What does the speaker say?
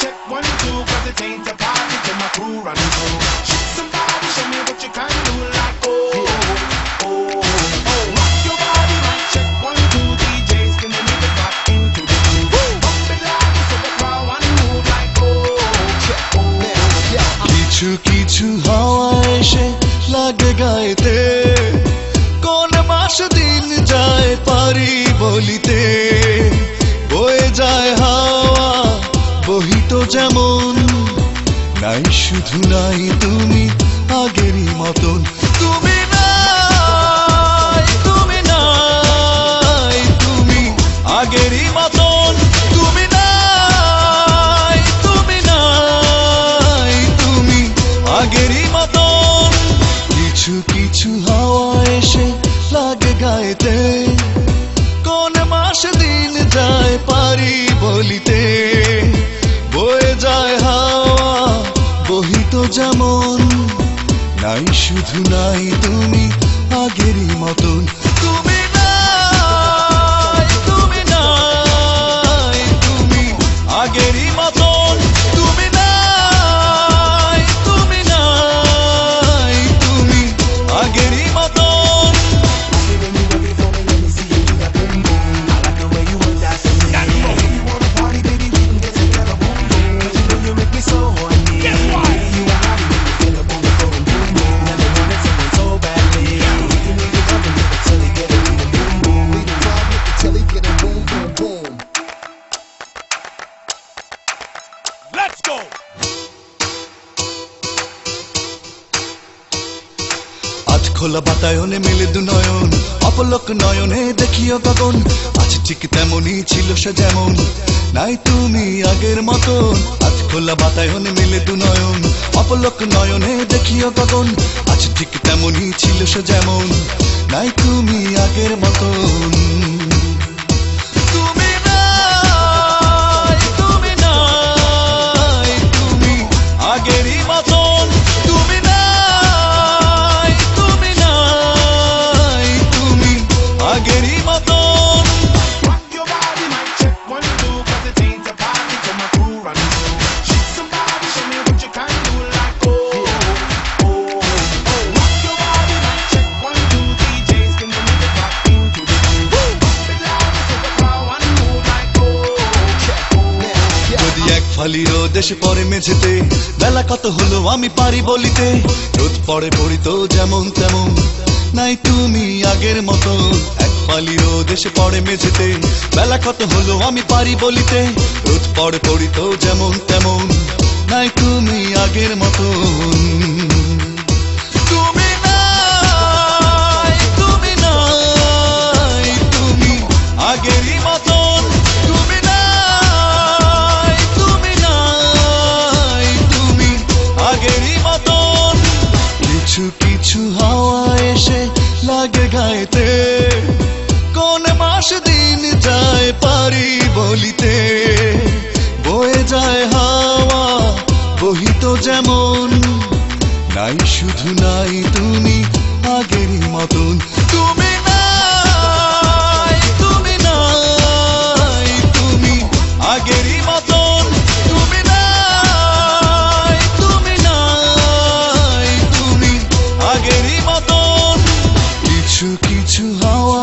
check 1, 2, 'cause it ain't a party till my crew run through. Shake somebody, show me what you can do, like oh, oh, oh. Rock your body, mic check 1, 2, DJs, can you make it back into the groove? Pump it loud so the crowd one move like oh, oh. কিছু কিছু হাওয়া এসে লাগে গাইতে, কোন মাস দিন যায় পারি বলিতে, বয়ে যায় হাওয়া বহিত যেমন, নাই শুধু নাই তুমি আগেরই মতন। তুমি নাই, তুমি নাই, তুমি আগেরই মতন। তুমি নাই, তুমি নাই, তুমি আগেরই মতন। কিছু কিছু হাওয়া এসে লাগে গাইতে, কোন মাস দিন যায় পারি বলিতে, বয়ে যায় হাওয়া বহিত যেমন, নাই শুধু নাই তুমি আগেরই মতন। তুমি নাই, তুমি নাই, তুমি আগেরই মতন। তুমি নাই, তুমি নাই, তুমি আগেরই মতন। খোলা বাতায়নে মেলে দু নয়ন, অপলক নয়নে দেখিও গগন। আজ ঠিক তেমনই ছিল সে যেমন, নাই তুমি আগের মতন। আজ খোলা বাতায়নে মেলে দু নয়ন, অপলক নয়নে দেখিও গগন। আজ ঠিক তেমনই ছিল সে যেমন, নাই তুমি আগের মতন। তুমি নাই, তুমি নাই, তুমি আগেরই মতন। তুমি নাই, তুমি নাই, তুমি আগেরই মতন। Rock your body, mic check 1, 2, 'cause it ain't a party till my crew run through. Shake somebody, show me what you can do, like oh, oh, oh. Rock your body, mic check 1, 2, DJs, can you make it back into the groove? Pump it loud so the crowd one move like oh, oh. যদি এক ফালি রোদ এসে পড়ে মেঝেতে, বেলা কত হলো আমি পারি বলিতে, রোদ পড়ে পড়িত যেমন তেমন, নাই তুমি আগের মতো। এক ফালি রোদ এসে পড়ে মেঝেতে, বেলা কত হলো আমি পারি বলিতে, রোদ পড়ে পড়িত যেমন তেমন, নাই তুমি আগের মতন। তুমি নাই, তুমি নাই, তুমি আগেরই মতন। তুমি নাই, তুমি নাই, তুমি আগেরই মতন। কিছু কিছু হাওয়া এসে লাগে গাইতে, কোন মাস দিন যায় পারি বলিতে, বয়ে যায় হাওয়া বহিত যেমন, নাই শুধু নাই তুমি আগেরই মতন। তুমি নাই, তুমি নাই, তুমি আগেরই মতন। তুমি নাই, তুমি নাই, তুমি আগেরই মতন। কিছু কিছু হাওয়া